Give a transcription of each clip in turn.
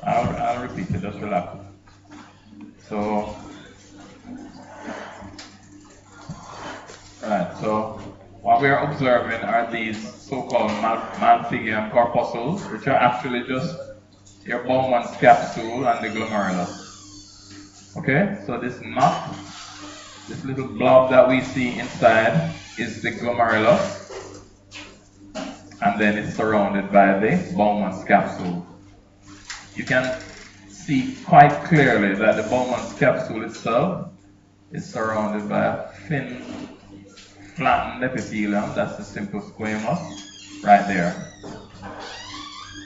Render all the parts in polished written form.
I'll repeat it, just relax. So, right, so what we are observing are these so-called Malpighian corpuscles, which are actually just your Bowman's capsule and the glomerulus. Okay, so this knot, this little blob that we see inside is the glomerulus, and then it's surrounded by the Bowman's capsule. You can see quite clearly that the Bowman's capsule itself is surrounded by a thin, flattened epithelium. That's the simple squamous right there.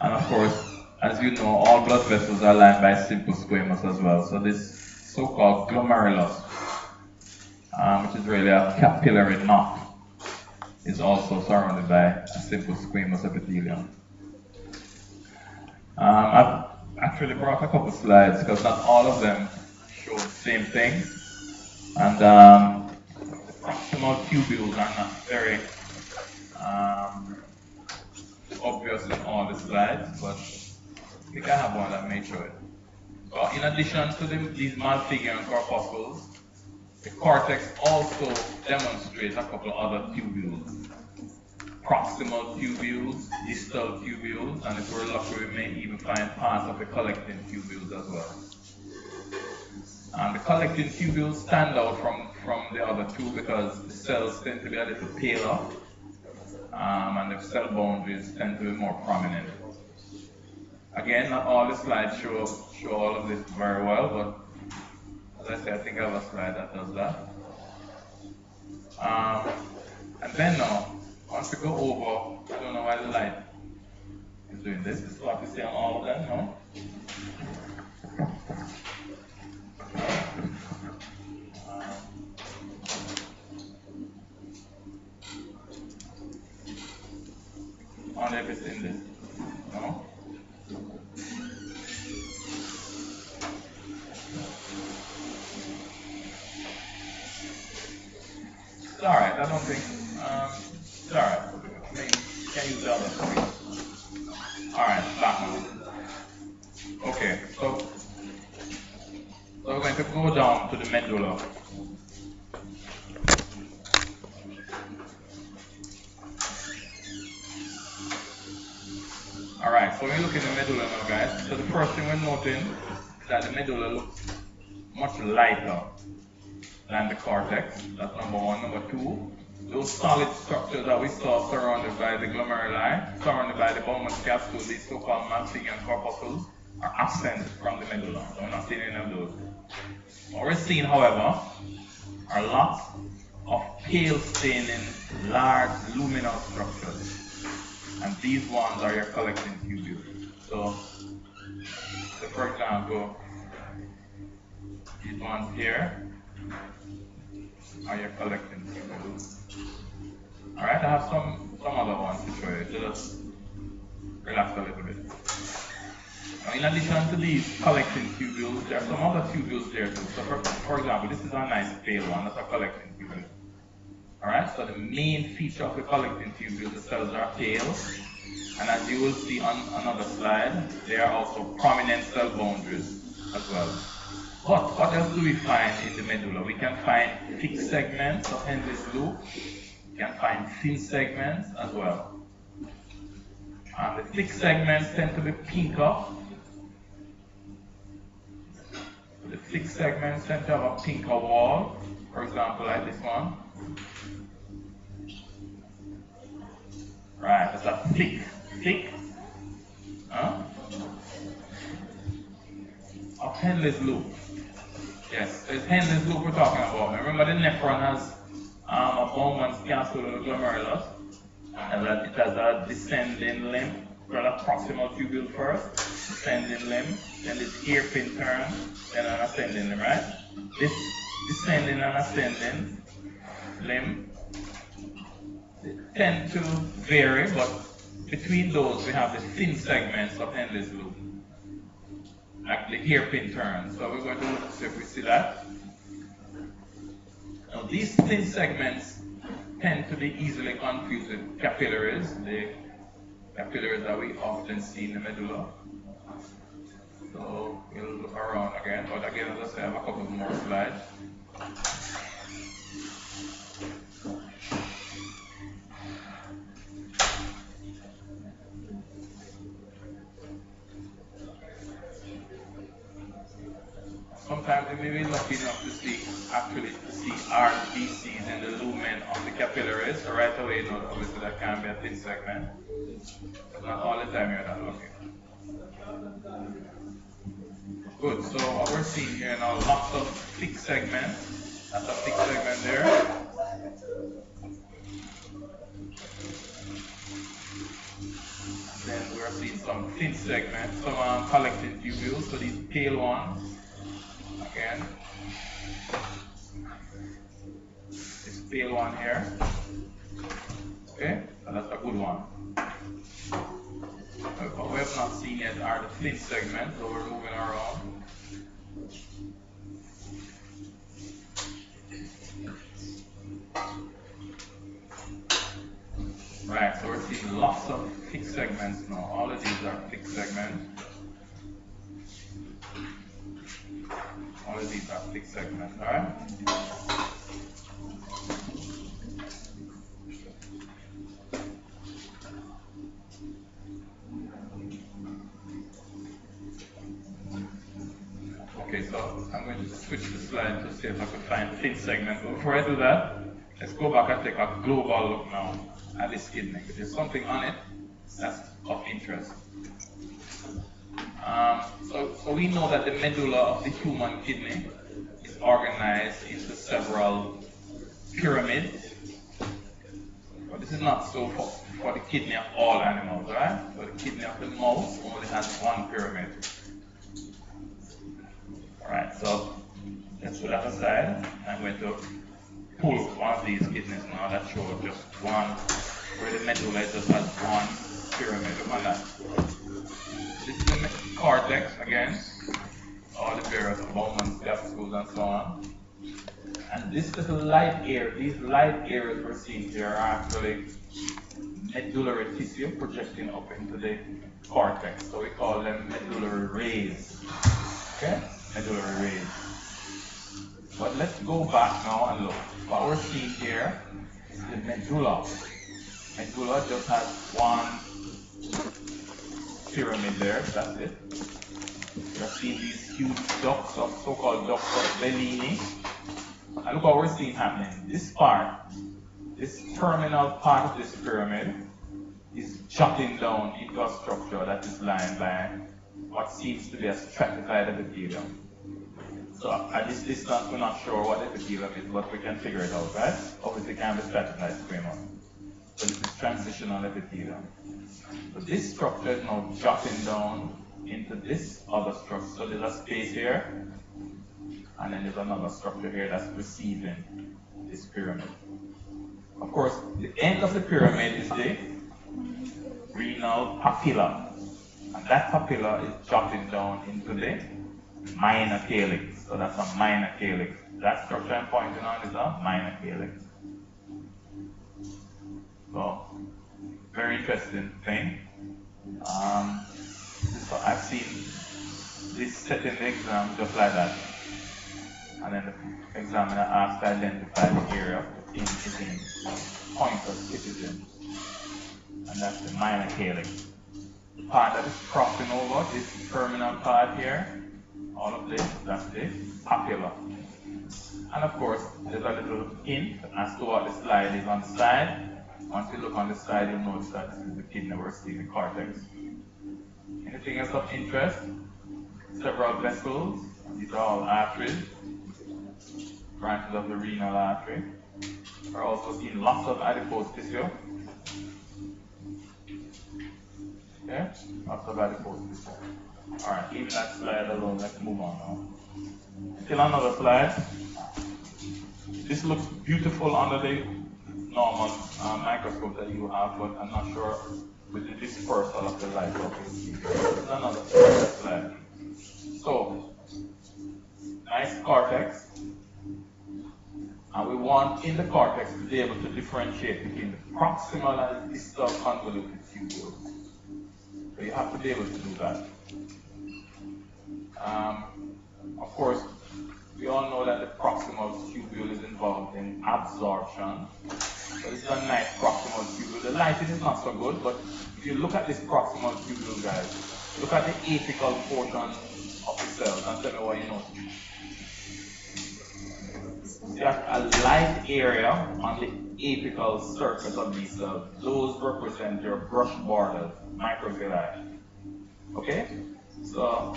And of course, as you know, all blood vessels are lined by simple squamous as well. So this so-called glomerulus, which is really a capillary knot, is also surrounded by a simple squamous epithelium. I've actually brought a couple slides because not all of them show the same thing. And the proximal tubules are not very obvious in all the slides, but I think I have one that may show it. So in addition to these Malpighian corpuscles, the cortex also demonstrates a couple of other tubules. Proximal tubules, distal tubules, and if we're lucky, we may even find parts of the collecting tubules as well. And the collecting tubules stand out from the other two because the cells tend to be a little paler, and the cell boundaries tend to be more prominent. Again, not all the slides show all of this very well, but as I said, I think I have a slide that does that. And then now, once we go over, I don't know why the light is doing this. It's what we see on all of them, no? On everything this, no? It's alright, I don't think, it's alright. I mean, you can use the other screen. Alright, back now. Okay, so we're going to go down to the medulla. Alright, so when you look in the medulla now, guys, so the first thing we're noting is that the medulla looks much lighter than the cortex. That's number one. Number two, those solid structures that we saw surrounded by the glomeruli, surrounded by the Bowman's capsule, these so-called Malpighian corpuscles, are absent from the medulla. So we're not seeing any of those. What we're seeing, however, are lots of pale staining, large luminous structures. And these ones are your collecting tubules. So for example, these ones here are your collecting tubules. Alright, I have some other ones to show you. So just relax a little bit. Now, in addition to these collecting tubules, there are some other tubules there too. So for example, this is a nice pale one. That's a collecting tubule. Alright, so the main feature of the collecting tubule, the cells are pale, and as you will see on another slide, there are also prominent cell boundaries as well. But what else do we find in the medulla? We can find thick segments of Henle's loop, we can find thin segments as well. And the thick segments tend to be pinker. The thick segments tend to have a pinker wall, for example, like this one. Right, that's a thick, of Henle's loop. Yes, it's Henle's loop we're talking about. Remember, the nephron has a Bowman's capsule of the glomerulus, and that it has a descending limb, rather proximal tubule first, descending limb, then this hairpin turn, then an ascending limb, right? This descending and ascending limb tend to vary, but between those we have the thin segments of Henle's loop, like the hairpin turn. So we're going to look to see if we see that. Now these thin segments tend to be easily confused with capillaries, the capillaries that we often see in the medulla. But again, as I say, I have a couple more slides. Sometimes you may be lucky enough to see RBCs in the lumen of the capillaries. So right away, you know, obviously that can be a thin segment. But not all the time you're that lucky. Good, so what we're seeing here now, lots of thick segments. That's a thick segment there. And then we're seeing some thin segments, some collecting tubules, so these pale ones. Again, this pale one here. Okay, so that's a good one. What we have not seen yet are the thin segments, so we're moving around. Right, so we're seeing lots of thick segments now. All of these are thick segments. All of these are thick segments, alright? Okay, so I'm going to switch the slide to see if I can find thin segments. But before I do that, let's go back and take a global look now at this kidney. There's something on it that's of interest. So we know that the medulla of the human kidney is organized into several pyramids. But this is not so for the kidney of all animals, right? So the kidney of the mouse only has one pyramid. Alright, so let's put that aside. I'm going to pull one of these kidneys now that shows just one, where the medulla just has one pyramid. Look at that. This is the cortex again, all the various Bowman's capsules and so on. And this little light area, these light areas we're seeing here are actually medullary tissue projecting up into the cortex. So we call them medullary rays. Okay? Medullary rays. But let's go back now and look. What we're seeing here is the medulla. Medulla just has one pyramid there, that's it. You're seeing these huge ducts of so-called ducts of Bellini. And look what we're seeing happening. This part, this terminal part of this pyramid is jutting down into a structure that is lined by what seems to be a stratified epithelium. So at this distance, we're not sure what epithelium is, but we can figure it out, right? Obviously, it can be stratified squamous. So this is transitional epithelium. So this structure is now jutting down into this other structure. So there's a space here, and then there's another structure here that's receiving this pyramid. Of course, the end of the pyramid is the renal papilla. And that papilla is jutting down into the minor calyx. So that's a minor calyx. That structure I'm pointing on is a minor calyx. So, very interesting thing. So I've seen this set in the exam just like that. And then the examiner asked to identify the area of the pin is in pointers, it is in. And that's the minor calyx. The part that is crossing over, this terminal part here, all of this, that's the papilla. And of course, there's a little hint as to what the slide is on the side. Once you look on the side, you'll notice that this is the kidney, we're seeing the cortex. Anything else of interest? Several vessels. These are all arteries, branches of the renal artery. We're also seeing lots of adipose tissue. Okay, lots of adipose tissue. Alright, leave that slide alone, let's move on now. Still another slide. This looks beautiful under the normal microscope that you have, but I'm not sure with the dispersal of the light what we see. This is another slide. So, nice cortex. And we want in the cortex to be able to differentiate between the proximal and distal convoluted tubules. So you have to be able to do that. Of course, we all know that the proximal tubule is involved in absorption. So this is a nice proximal tubule. The lighting is not so good, but if you look at this proximal tubule, guys, look at the apical portion of the cells and tell me what you notice. You have a light area on the apical surface of these cells. Those represent your brush borders, microvilli. Okay? So,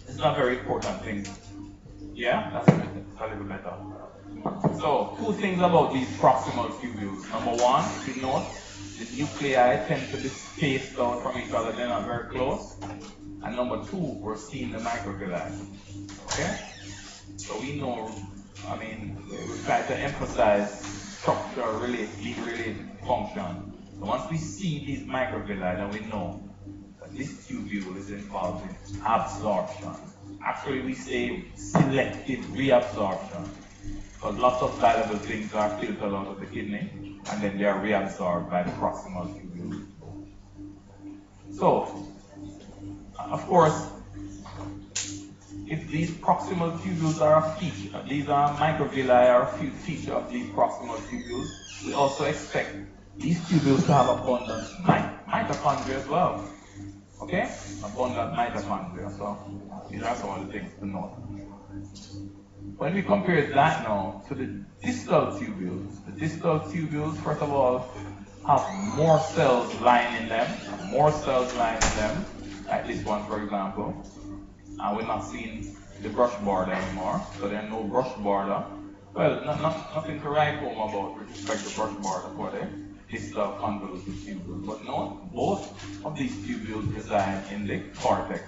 it's not a very important thing. Yeah? That's a little better. So, two things about these proximal tubules. Number one, if you note, the nuclei tend to be spaced out from each other, they're not very close. And number two, we're seeing the microvilli. Okay? So we know, I mean, we try to emphasize structure related function. So once we see these microvilli, then we know that this tubule is involved in absorption. Actually, we say selective reabsorption, because lots of valuable things are filtered out of the kidney, and then they are reabsorbed by the proximal tubule. So, of course, if these proximal tubules are a feature, these are microvilli are a feature of these proximal tubules, we also expect these tubules to have abundant mitochondria as well. Okay? Abundant mitochondria. So these are some of the things to note. When we compare that now to the distal tubules, first of all, have more cells lying in them, like this one, for example. And we're not seeing the brush border anymore, so there's no brush border. Well, nothing to write home about with respect to brush border for the distal convoluted tubule. But no, both of these tubules reside in the cortex.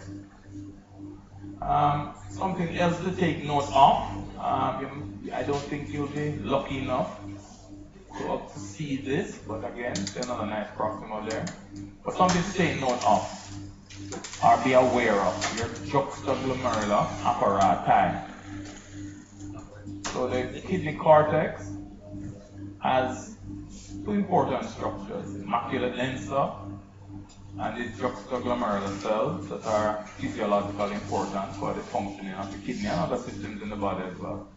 Something else to take note of, I don't think you'll be lucky enough to see this, but again, there's another nice proximal there. But something to take note of, or be aware of, your juxtaglomerular apparati. So the kidney cortex has two important structures, the macula densa and the juxtaglomerular cells that are physiologically important for the functioning of the kidney and other systems in the body as well.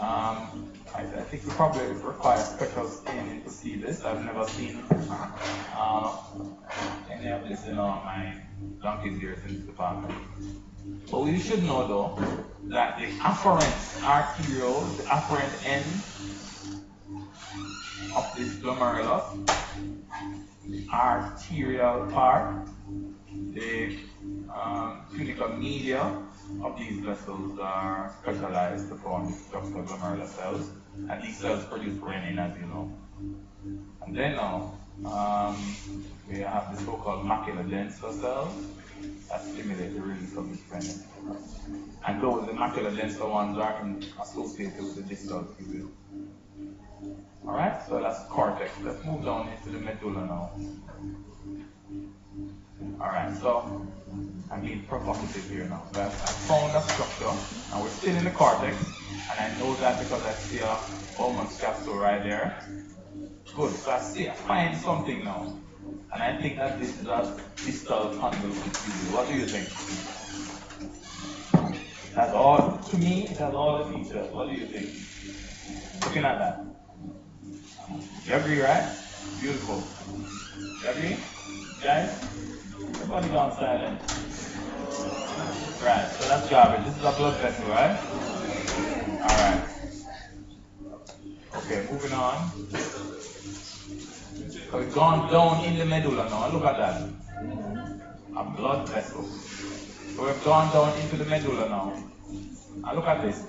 I think we probably require special scanning to see this. I've never seen any of this in my donkeys here since the department. But we should know though that the afferent arteriole, the afferent end of this glomerulus, the arterial part, the tunica media of these vessels are specialized to form juxtaglomerular cells, and these cells produce renin, as you know. And then now, we have the so-called macula densa cells that stimulate the release of this renin. And those, the macula densa ones, are associated with the distal tubule. Alright, so that's cortex. Let's move down into the medulla now. Alright, so I'm being provocative here now. So I found a structure, and we're still in the cortex, and I know that because I see a Bowman's capsule right there. Good, so I find something now, and I think that this is a distal convoluted tubule. What do you think? That's all, to me, it has all the features. What do you think? Looking at that. You agree, right? Beautiful. You agree? Guys? Everybody gone silent. Right, so that's garbage. This is a blood vessel, right? Alright. Okay, moving on. So we've gone down in the medulla now. Look at that. A blood vessel. So we've gone down into the medulla now. And look at this.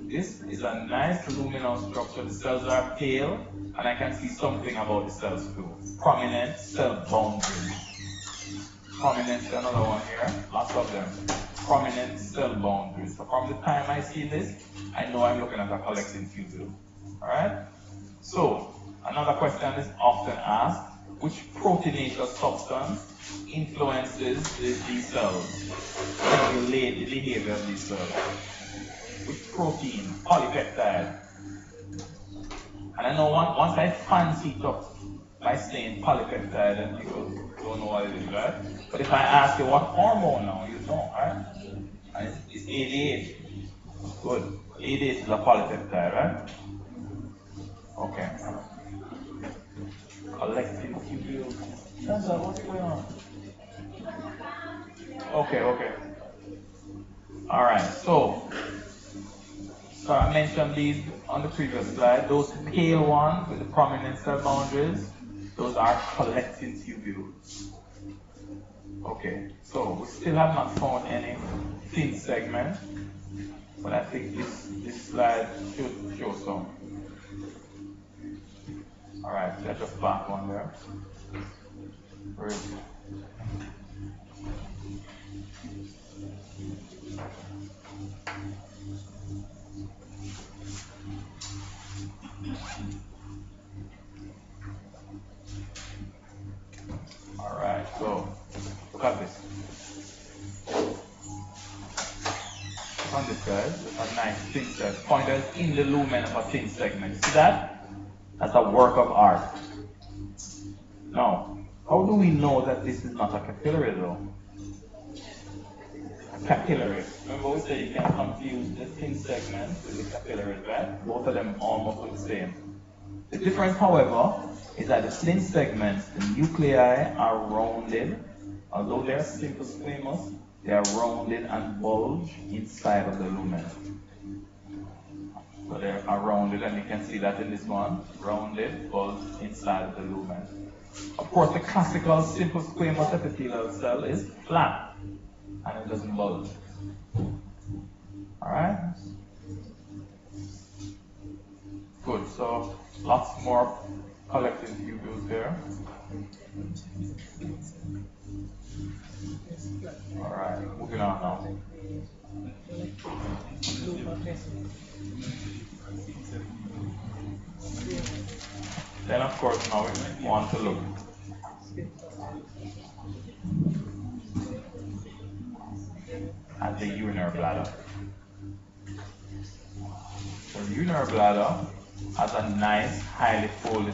This is a nice luminous structure. The cells are pale, and I can see something about the cells too. Prominent cell boundaries. Prominent, another one here, lots of them. Prominent cell boundaries. So from the time I see this, I know I'm looking at a collecting tubule. Alright? So, another question is often asked, which proteinaceous substance influences these cells? The behavior of these cells. Which protein? Polypeptide. And I know once I fancy it up by saying polypeptide, and people don't know what it is, right? But if I ask you what hormone now, you know, right? And it's 88. Good. 88 is a polypeptide, right? Okay. Collecting tubules. That's what's going on. Okay. Alright, so I mentioned these on the previous slide. Those pale ones with the prominent cell boundaries, those are collecting tubules. Okay, so we still have not found any thin segment, but I think this slide should show some. Alright, let's just back one there. Where is it? Alright, so look at this. Look on this, guys. It's a nice thin segment. Pointers in the lumen of a thin segment. See that? That's a work of art. Now, how do we know that this is not a capillary though? Capillary. Remember we said you can confuse the thin segments with the capillaries, right? Both of them almost look the same. The difference, however, is that the thin segments, the nuclei are rounded. Although they are simple squamous, they are rounded and bulge inside of the lumen. So they are rounded, and you can see that in this one. Rounded, bulge inside of the lumen. Of course, the classical simple squamous epithelial cell is flat and it doesn't bulge. Alright? Good, so lots more collecting tubules there. Alright, moving on now. Then of course now we want to look at the urinary bladder. The urinary bladder has a nice, highly folded